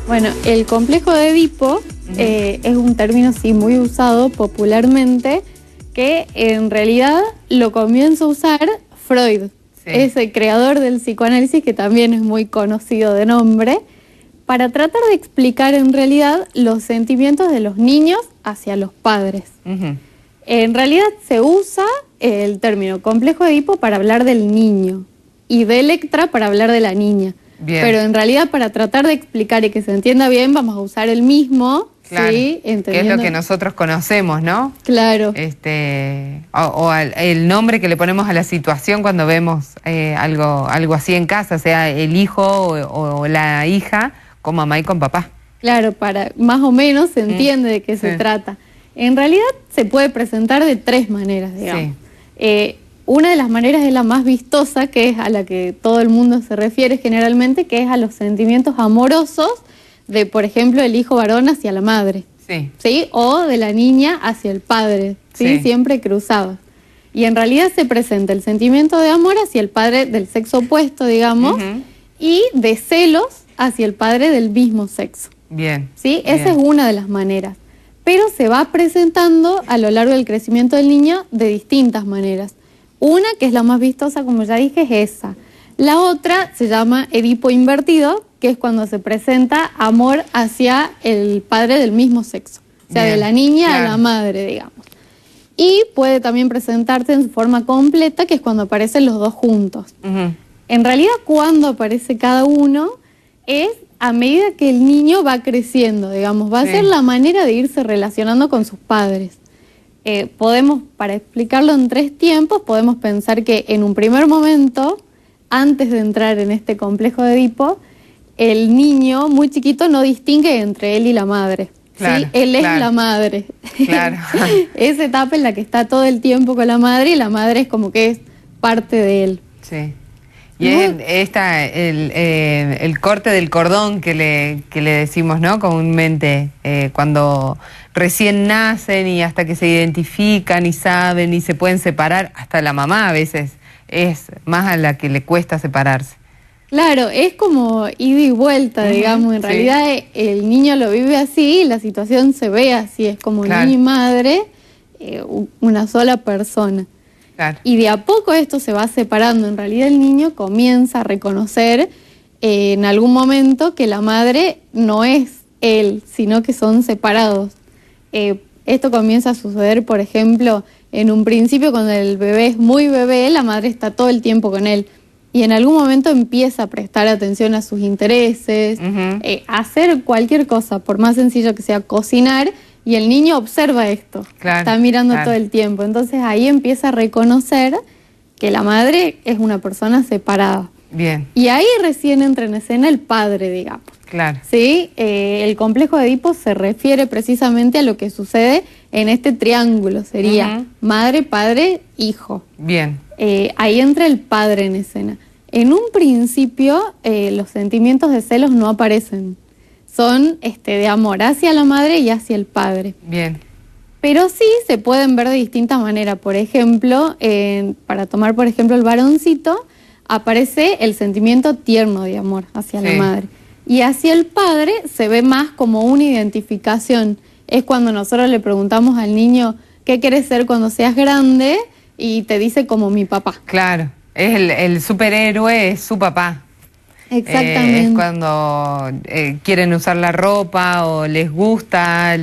Bueno, el complejo de Edipo es un término sí muy usado popularmente, que en realidad lo comienza a usar Freud. Sí. Es el creador del psicoanálisis, que también es muy conocido de nombre, para tratar de explicar en realidad los sentimientos de los niños hacia los padres. En realidad se usa el término complejo de Edipo para hablar del niño y de Electra para hablar de la niña. Bien. Pero en realidad, para tratar de explicar y que se entienda bien, vamos a usar el mismo, claro, ¿sí? Que es lo que nosotros conocemos, ¿no? Claro. O el nombre que le ponemos a la situación cuando vemos algo así en casa, sea el hijo o la hija, con mamá y con papá. Claro, para más o menos se entiende de qué se trata. En realidad se puede presentar de tres maneras, digamos. Sí. Una de las maneras es la más vistosa, que es a la que todo el mundo se refiere generalmente, que es a los sentimientos amorosos de, por ejemplo, el hijo varón hacia la madre. Sí. ¿Sí? O de la niña hacia el padre, ¿sí? Sí. Siempre cruzados. Y en realidad se presenta el sentimiento de amor hacia el padre del sexo opuesto, digamos, y de celos hacia el padre del mismo sexo. Bien. ¿Sí? Esa es una de las maneras. Pero se va presentando a lo largo del crecimiento del niño de distintas maneras. Una, que es la más vistosa, como ya dije, es esa. La otra se llama Edipo invertido, que es cuando se presenta amor hacia el padre del mismo sexo. O sea, de la niña a la madre, digamos. Y puede también presentarse en forma completa, que es cuando aparecen los dos juntos. En realidad, cuando aparece cada uno, es a medida que el niño va creciendo, digamos. Va a ser la manera de irse relacionando con sus padres. Podemos, para explicarlo en tres tiempos, podemos pensar que en un primer momento, antes de entrar en este complejo de Edipo, el niño muy chiquito no distingue entre él y la madre. Claro, ¿sí? Él es la madre. Claro. Esa etapa en la que está todo el tiempo con la madre, y la madre es como que es parte de él. Sí. Y es el corte del cordón que le decimos, ¿no? Comúnmente, cuando recién nacen y hasta que se identifican y saben y se pueden separar, hasta la mamá a veces es más a la que le cuesta separarse. Claro, es como ida y vuelta, digamos. En realidad el niño lo vive así y la situación se ve así. Es como niño y madre, una sola persona. Claro. Y de a poco esto se va separando. En realidad el niño comienza a reconocer en algún momento que la madre no es él, sino que son separados. Esto comienza a suceder, por ejemplo, en un principio cuando el bebé es muy bebé, la madre está todo el tiempo con él. Y en algún momento empieza a prestar atención a sus intereses, a hacer cualquier cosa, por más sencillo que sea cocinar, y el niño observa esto, está mirando todo el tiempo. Entonces ahí empieza a reconocer que la madre es una persona separada. Bien. Y ahí recién entra en escena el padre, digamos. Claro. ¿Sí? El complejo de Edipo se refiere precisamente a lo que sucede en este triángulo. Sería madre, padre, hijo. Bien. Ahí entra el padre en escena. En un principio, los sentimientos de celos no aparecen. Son de amor hacia la madre y hacia el padre. Bien. Pero sí se pueden ver de distintas maneras. Por ejemplo, para tomar por ejemplo el varoncito, aparece el sentimiento tierno de amor hacia la madre. Y hacia el padre se ve más como una identificación. Es cuando nosotros le preguntamos al niño, ¿qué quieres ser cuando seas grande? Y te dice como mi papá. Claro, es el superhéroe, es su papá. Exactamente. Es cuando quieren usar la ropa o les gusta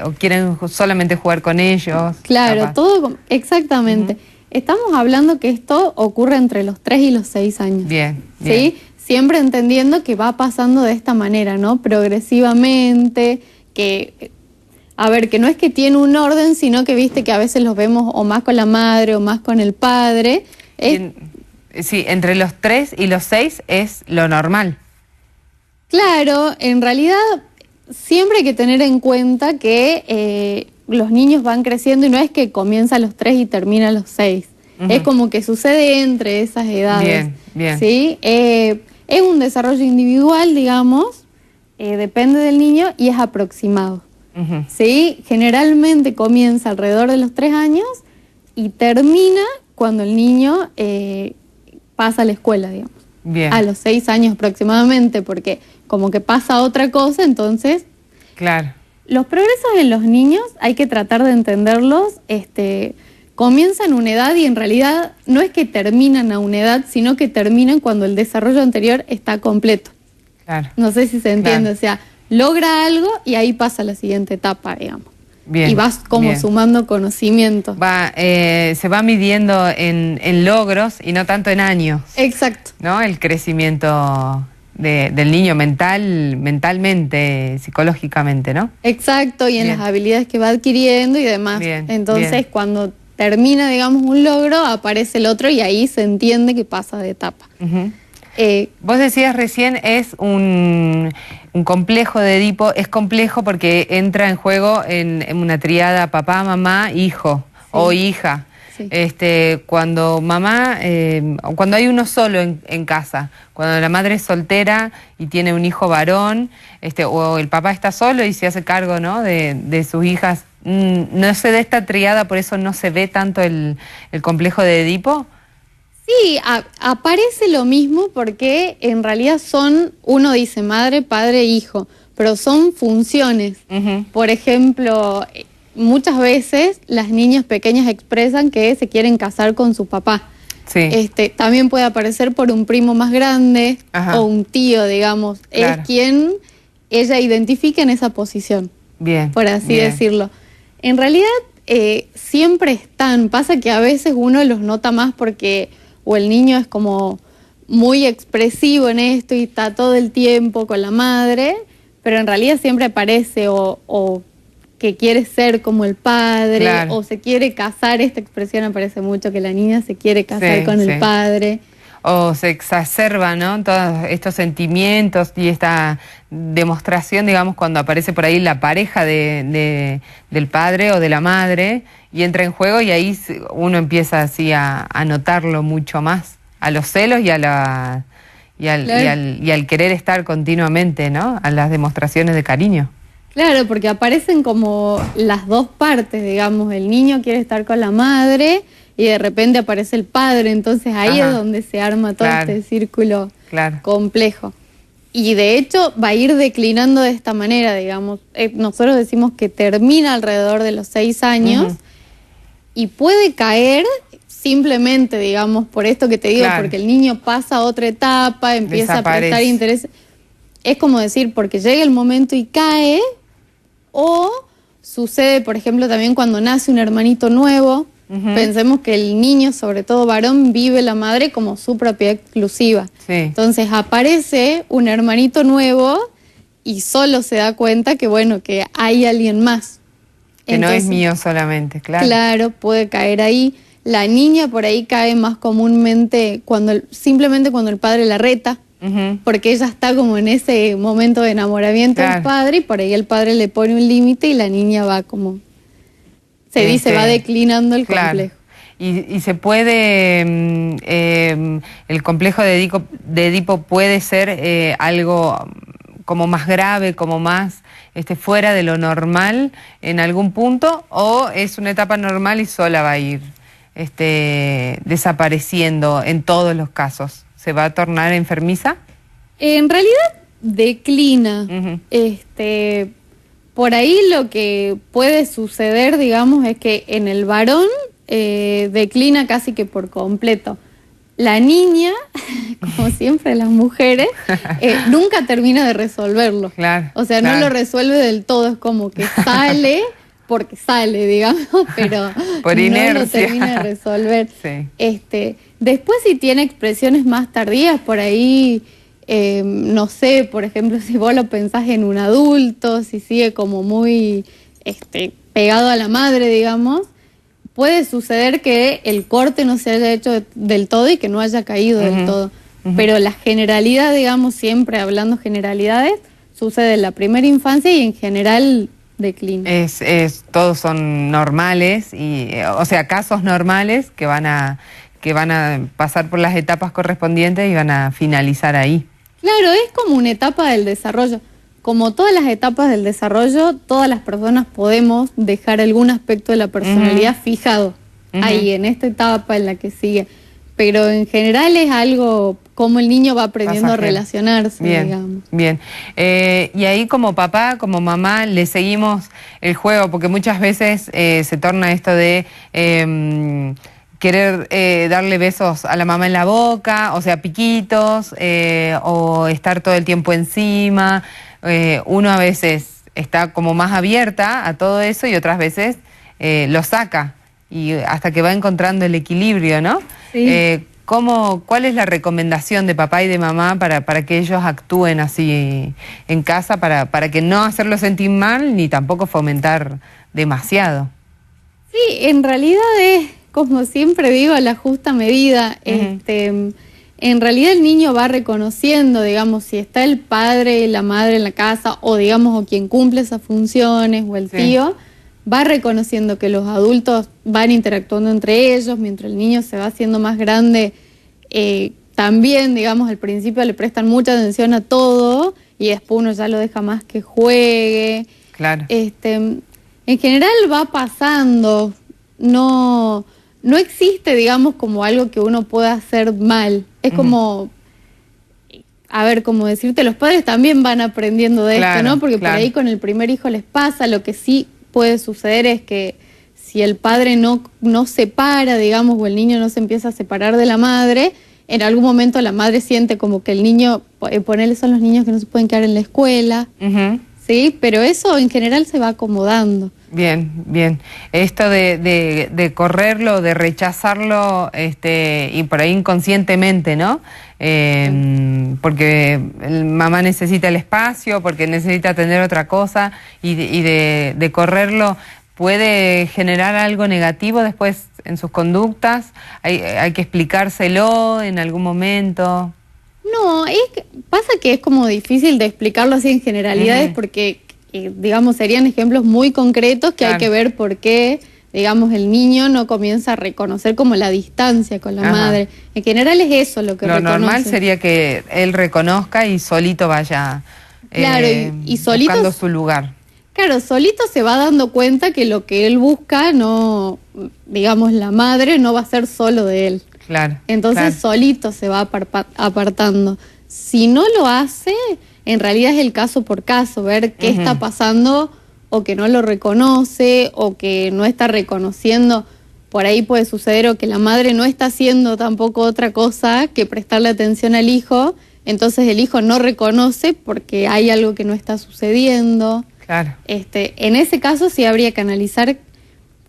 o quieren solamente jugar con ellos. Claro, capaz. Todo exactamente. Estamos hablando que esto ocurre entre los 3 y los 6 años. Bien, bien. ¿Sí? Siempre entendiendo que va pasando de esta manera, ¿no? Progresivamente, que... A ver, que no es que tiene un orden, sino que viste que a veces los vemos o más con la madre o más con el padre. Sí, entre los 3 y los 6 es lo normal. Claro, en realidad siempre hay que tener en cuenta que los niños van creciendo y no es que comienza a los 3 y termina a los 6. Es como que sucede entre esas edades. Bien, bien. ¿Sí? Es un desarrollo individual, digamos, depende del niño y es aproximado. ¿Sí? Generalmente comienza alrededor de los 3 años y termina cuando el niño pasa a la escuela, digamos. Bien. a los 6 años aproximadamente, porque como que pasa otra cosa, entonces... Claro. Los progresos en los niños hay que tratar de entenderlos, comienzan a una edad y en realidad no es que terminan a una edad, sino que terminan cuando el desarrollo anterior está completo. Claro. No sé si se entiende, Claro. o sea, logra algo y ahí pasa a la siguiente etapa, digamos. Bien, y vas como bien. sumando conocimiento. Se va midiendo en logros y no tanto en años, Exacto. ¿no? El crecimiento del niño mentalmente, psicológicamente, ¿no? Exacto, y en Bien. las habilidades que va adquiriendo y demás. Bien, Entonces, bien. cuando termina, digamos, un logro, aparece el otro y ahí se entiende que pasa de etapa. Ujú. Vos decías recién, es un complejo de Edipo, es complejo porque entra en juego en una tríada papá, mamá, hijo o hija. Sí. Cuando cuando hay uno solo en casa, cuando la madre es soltera y tiene un hijo varón, o el papá está solo y se hace cargo, ¿no?, de sus hijas, no se da esta triada, por eso no se ve tanto el complejo de Edipo. Sí, aparece lo mismo porque en realidad uno dice madre, padre, hijo, pero son funciones. Ujú. Por ejemplo, muchas veces las niñas pequeñas expresan que se quieren casar con su papá. Sí. También puede aparecer por un primo más grande. Ajá. O un tío, digamos. Claro. Es quien ella identifica en esa posición, Bien. por así bien. decirlo. En realidad siempre están, pasa que a veces uno los nota más porque o el niño es como muy expresivo en esto y está todo el tiempo con la madre, pero en realidad siempre aparece o que quiere ser como el padre, Claro. o se quiere casar. Esta expresión aparece mucho, que la niña se quiere casar Sí, con sí. el padre. O se exacerban, ¿no?, todos estos sentimientos y esta demostración, digamos, cuando aparece por ahí la pareja del padre o de la madre y entra en juego, y ahí uno empieza así a notarlo mucho más, a los celos y al querer estar continuamente, ¿no?, a las demostraciones de cariño. Claro, porque aparecen como las dos partes, digamos. El niño quiere estar con la madre y de repente aparece el padre, entonces ahí Ajá. es donde se arma todo Claro. este círculo Claro. complejo. Y de hecho va a ir declinando de esta manera, digamos. Nosotros decimos que termina alrededor de los 6 años. Ujú. Y puede caer simplemente, digamos, por esto que te digo, Claro. porque el niño pasa a otra etapa, empieza a prestar Desaparece. interés. Es como decir, porque llega el momento y cae. O sucede, por ejemplo, también cuando nace un hermanito nuevo. Ujú. Pensemos que el niño, sobre todo varón, vive la madre como su propiedad exclusiva. Sí. Entonces aparece un hermanito nuevo y solo se da cuenta que, bueno, que hay alguien más. Que no es Entonces, mío solamente, claro. Claro, puede caer ahí. La niña por ahí cae más comúnmente simplemente cuando el padre la reta. Ujú. Porque ella está como en ese momento de enamoramiento Claro. del padre y por ahí el padre le pone un límite y la niña va como, se dice, va declinando el Claro. complejo. Y se puede, el complejo de Edipo puede ser algo como más grave, como más fuera de lo normal en algún punto, o es una etapa normal y sola va a ir desapareciendo en todos los casos. ¿Se va a tornar enfermiza? En realidad declina. Ujú. Por ahí lo que puede suceder, digamos, es que en el varón declina casi que por completo. La niña, como siempre las mujeres, nunca termina de resolverlo. Claro, O sea, claro. no lo resuelve del todo, es como que sale porque sale, digamos, pero Por no lo inercia. termina de resolver. Sí. Después, si tiene expresiones más tardías, por ahí, no sé, por ejemplo, si vos lo pensás en un adulto, si sigue como muy pegado a la madre, digamos, puede suceder que el corte no se haya hecho del todo y que no haya caído del todo. Pero la generalidad, digamos, siempre hablando generalidades, sucede en la primera infancia y en general declina. Todos son normales, o sea, casos normales que van a pasar por las etapas correspondientes y van a finalizar ahí. Claro, es como una etapa del desarrollo. Como todas las etapas del desarrollo, todas las personas podemos dejar algún aspecto de la personalidad fijado ahí, en esta etapa en la que sigue. Pero en general es algo cómo el niño va aprendiendo a Pasajero. relacionarse, Bien, digamos. bien. Y ahí como papá, como mamá, le seguimos el juego, porque muchas veces se torna esto de querer darle besos a la mamá en la boca, o sea, piquitos, o estar todo el tiempo encima. Uno a veces está como más abierta a todo eso y otras veces lo saca, y hasta que va encontrando el equilibrio, ¿no? Sí. ¿Cuál es la recomendación de papá y de mamá para que ellos actúen así en casa, para que no hacerlo sentir mal ni tampoco fomentar demasiado? Sí, en realidad es, como siempre digo, a la justa medida. En realidad el niño va reconociendo, digamos, si está el padre y la madre en la casa, o digamos, o quien cumple esas funciones, o el tío, va reconociendo que los adultos van interactuando entre ellos, mientras el niño se va haciendo más grande. También, digamos, al principio le prestan mucha atención a todo, y después uno ya lo deja más que juegue. Claro. En general va pasando, no existe, digamos, como algo que uno pueda hacer mal. Es como, a ver, como decirte, los padres también van aprendiendo de esto, ¿no? Porque por ahí con el primer hijo les pasa. Lo que sí puede suceder es que si el padre no separa, digamos, o el niño no se empieza a separar de la madre, en algún momento la madre siente como que el niño, ponele, son los niños que no se pueden quedar en la escuela, ¿sí? Pero eso en general se va acomodando. Bien, bien. Esto de correrlo, de rechazarlo, y por ahí inconscientemente, ¿no? Porque mamá necesita el espacio, porque necesita tener otra cosa, y de correrlo puede generar algo negativo después en sus conductas. Hay que explicárselo en algún momento. No, pasa que es como difícil de explicarlo así en generalidades, porque digamos, serían ejemplos muy concretos que hay que ver por qué, digamos, el niño no comienza a reconocer como la distancia con la madre. En general es eso lo que reconoce. Lo normal sería que él reconozca y solito vaya y solito, buscando su lugar. Claro, solito se va dando cuenta que lo que él busca, no, digamos, la madre no va a ser solo de él. Claro. Entonces solito se va apartando. Si no lo hace, en realidad es el caso por caso, ver qué está pasando, o que no lo reconoce, o que no está reconociendo. Por ahí puede suceder o que la madre no está haciendo tampoco otra cosa que prestarle atención al hijo, entonces el hijo no reconoce porque hay algo que no está sucediendo. Claro. En ese caso sí habría que analizar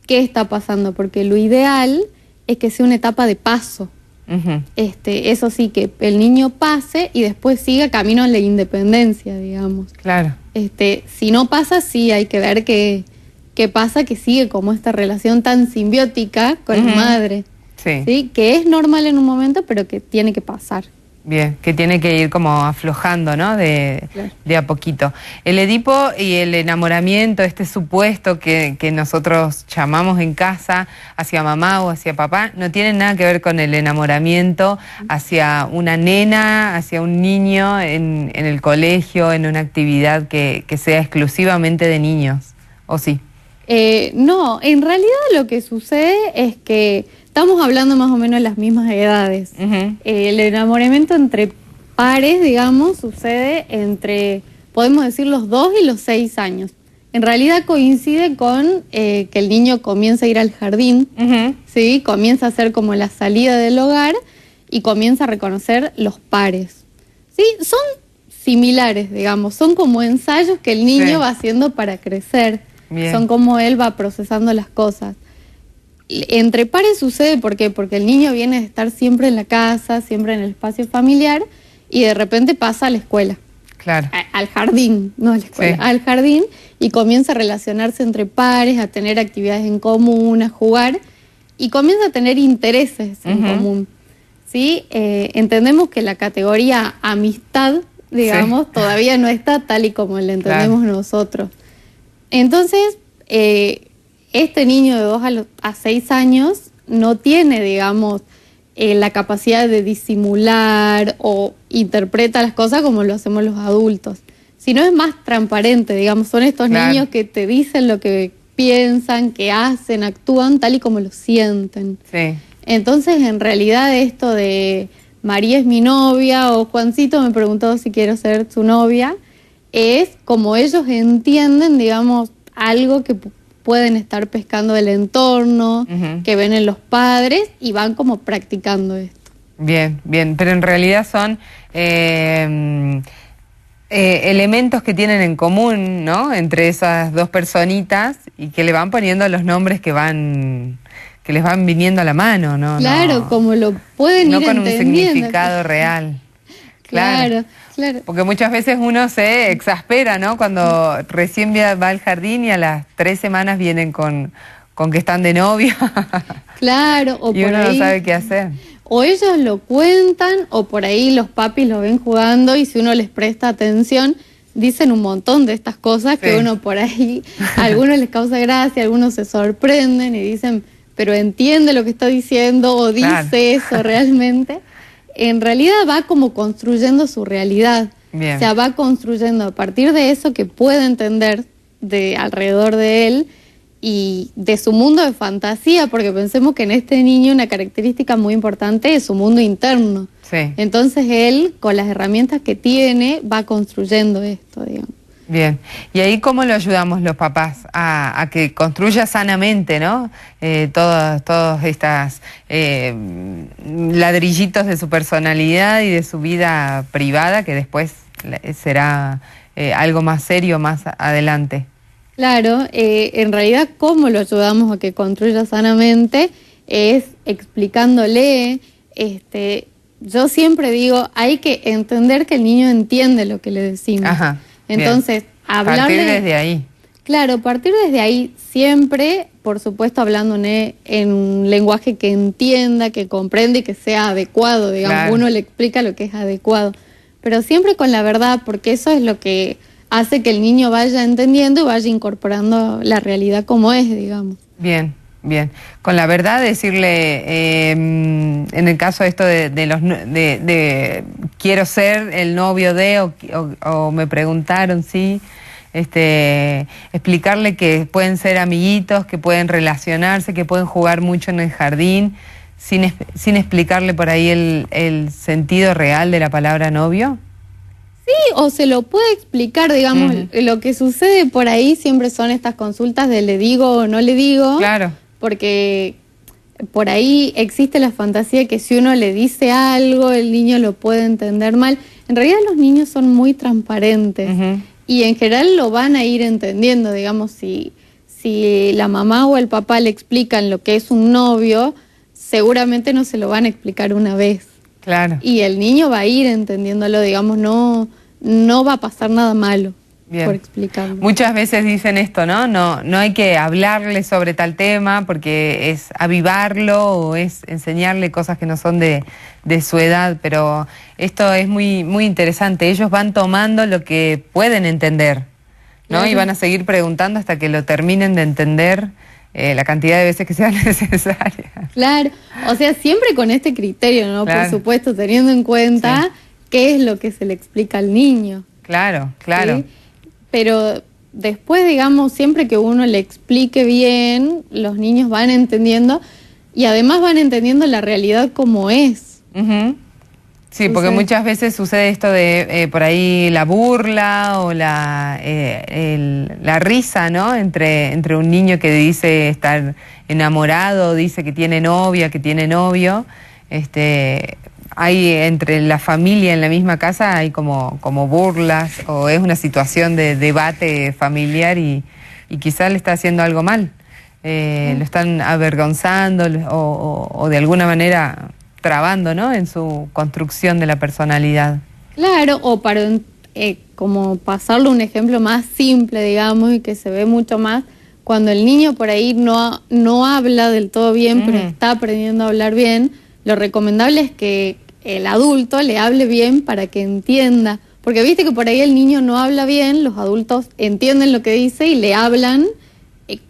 qué está pasando, porque lo ideal es que sea una etapa de paso. Eso sí, que el niño pase y después siga camino a la independencia, digamos. Claro. Si no pasa, sí hay que ver qué pasa, que sigue como esta relación tan simbiótica con la madre. ¿Sí? Que es normal en un momento, pero que tiene que pasar. Bien, que tiene que ir como aflojando, ¿no? De a poquito. El Edipo y el enamoramiento, este supuesto que nosotros llamamos en casa hacia mamá o hacia papá, no tiene nada que ver con el enamoramiento hacia una nena, hacia un niño en el colegio, en una actividad que sea exclusivamente de niños, ¿o sí? No, en realidad lo que sucede es que estamos hablando más o menos de las mismas edades. El enamoramiento entre pares, digamos, sucede entre, podemos decir, los 2 y los 6 años. En realidad coincide con que el niño comienza a ir al jardín, ¿sí? Comienza a hacer como la salida del hogar y comienza a reconocer los pares. ¿Sí? Son similares, digamos, son como ensayos que el niño va haciendo para crecer. Son como él va procesando las cosas. Entre pares sucede, ¿por qué? Porque el niño viene de estar siempre en la casa, siempre en el espacio familiar, y de repente pasa a la escuela. Claro. Al jardín, no a la escuela, al jardín, y comienza a relacionarse entre pares, a tener actividades en común, a jugar, y comienza a tener intereses en común. ¿Sí? Entendemos que la categoría amistad, digamos, todavía no está tal y como la entendemos nosotros. Entonces, este niño de 2 a 6 años no tiene, digamos, la capacidad de disimular o interpreta las cosas como lo hacemos los adultos, sino es más transparente, digamos, son estos niños que te dicen lo que piensan, que hacen, actúan tal y como lo sienten. Entonces, en realidad, esto de María es mi novia o Juancito me preguntó si quiero ser su novia, es como ellos entienden, digamos, algo que pueden estar pescando del entorno, que ven en los padres y van como practicando esto. Bien, bien, pero en realidad son elementos que tienen en común, ¿no? Entre esas dos personitas y que le van poniendo los nombres que les van viniendo a la mano, ¿no? Claro, no, como lo pueden ir con entendiendo. Un significado real. Claro, claro. Porque muchas veces uno se exaspera, ¿no? Cuando recién va al jardín y a las 3 semanas vienen con que están de novia. Claro, o y por uno ahí, no sabe qué hacer. O ellos lo cuentan, o por ahí los papis lo ven jugando y si uno les presta atención, dicen un montón de estas cosas que uno por ahí, a algunos les causa gracia, a algunos se sorprenden y dicen, pero entiende lo que está diciendo o dice eso realmente. En realidad va como construyendo su realidad. Bien. O sea, va construyendo a partir de eso que puede entender de alrededor de él y de su mundo de fantasía, porque pensemos que en este niño una característica muy importante es su mundo interno. Sí. Entonces él, con las herramientas que tiene, va construyendo esto, digamos. Bien, y ahí cómo lo ayudamos los papás a que construya sanamente, ¿no? Todos estos ladrillitos de su personalidad y de su vida privada, que después será algo más serio más adelante. Claro, en realidad cómo lo ayudamos a que construya sanamente es explicándole, yo siempre digo, hay que entender que el niño entiende lo que le decimos. Ajá. Entonces, hablarle... Partir desde ahí. Claro, partir desde ahí siempre, por supuesto, hablando en un lenguaje que entienda, que comprenda y que sea adecuado, digamos. Claro. Uno le explica lo que es adecuado, pero siempre con la verdad, porque eso es lo que hace que el niño vaya entendiendo y vaya incorporando la realidad como es, digamos. Bien. Bien, con la verdad decirle, en el caso de esto de quiero ser el novio de, o me preguntaron, sí, explicarle que pueden ser amiguitos, que pueden relacionarse, que pueden jugar mucho en el jardín, sin explicarle por ahí el sentido real de la palabra novio. Sí, o se lo puede explicar, digamos, lo que sucede por ahí siempre son estas consultas de le digo o no le digo. Claro. Porque por ahí existe la fantasía de que si uno le dice algo, el niño lo puede entender mal. En realidad los niños son muy transparentes y en general lo van a ir entendiendo, digamos, si la mamá o el papá le explican lo que es un novio, seguramente no se lo van a explicar una vez. Claro. Y el niño va a ir entendiéndolo, digamos, no va a pasar nada malo. Bien. Por explicarlo. Muchas veces dicen esto, ¿no? No hay que hablarle sobre tal tema porque es avivarlo o es enseñarle cosas que no son de su edad, pero esto es muy, muy interesante. Ellos van tomando lo que pueden entender, ¿no? Claro. Y van a seguir preguntando hasta que lo terminen de entender la cantidad de veces que sea necesaria. Claro, o sea, siempre con este criterio, ¿no? Claro. Por supuesto, teniendo en cuenta qué es lo que se le explica al niño. Claro, claro. ¿Sí? Pero después, digamos, siempre que uno le explique bien, los niños van entendiendo y además van entendiendo la realidad como es. Sí, porque muchas veces sucede esto de por ahí la burla o la risa, ¿no? Entre un niño que dice estar enamorado, dice que tiene novia, que tiene novio, hay entre la familia en la misma casa hay como burlas o es una situación de debate familiar y quizás le está haciendo algo mal. Lo están avergonzando o de alguna manera trabando, ¿no? En su construcción de la personalidad. Claro, o para como pasarle un ejemplo más simple, digamos, y que se ve mucho más, cuando el niño por ahí no habla del todo bien, pero está aprendiendo a hablar bien, lo recomendable es que el adulto le hable bien para que entienda. Porque viste que por ahí el niño no habla bien, los adultos entienden lo que dice y le hablan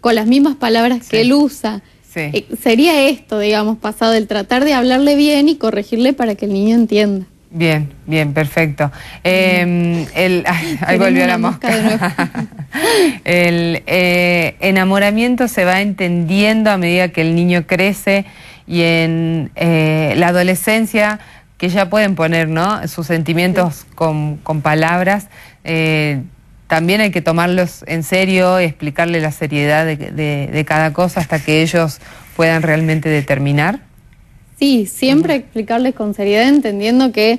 con las mismas palabras que él usa. Sí. Sería esto, digamos, pasado el tratar de hablarle bien y corregirle para que el niño entienda. Bien, bien, perfecto. Ahí volvió la mosca. El enamoramiento se va entendiendo a medida que el niño crece y en la adolescencia que ya pueden poner, ¿no?, sus sentimientos con palabras. También hay que tomarlos en serio, explicarle la seriedad de cada cosa hasta que ellos puedan realmente determinar. Sí, siempre explicarles con seriedad, entendiendo que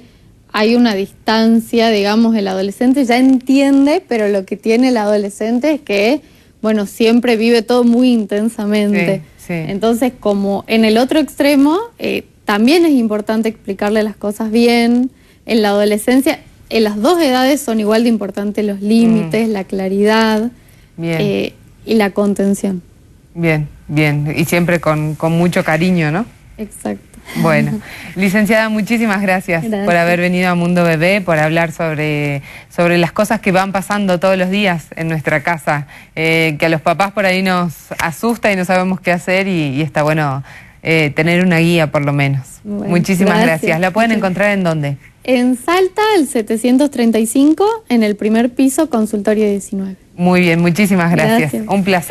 hay una distancia, digamos, el adolescente ya entiende, pero lo que tiene el adolescente es que, bueno, siempre vive todo muy intensamente. Sí, sí. Entonces, como en el otro extremo, también es importante explicarle las cosas bien. En la adolescencia, en las dos edades son igual de importantes los límites, la claridad y la contención. Bien, bien. Y siempre con mucho cariño, ¿no? Exacto. Bueno, licenciada, muchísimas gracias por haber venido a Mundo Bebé, por hablar sobre las cosas que van pasando todos los días en nuestra casa, que a los papás por ahí nos asusta y no sabemos qué hacer y está bueno tener una guía por lo menos. Bueno, muchísimas gracias. ¿La pueden encontrar en dónde? En Salta, el 735, en el primer piso, consultorio 19. Muy bien, muchísimas gracias. Un placer.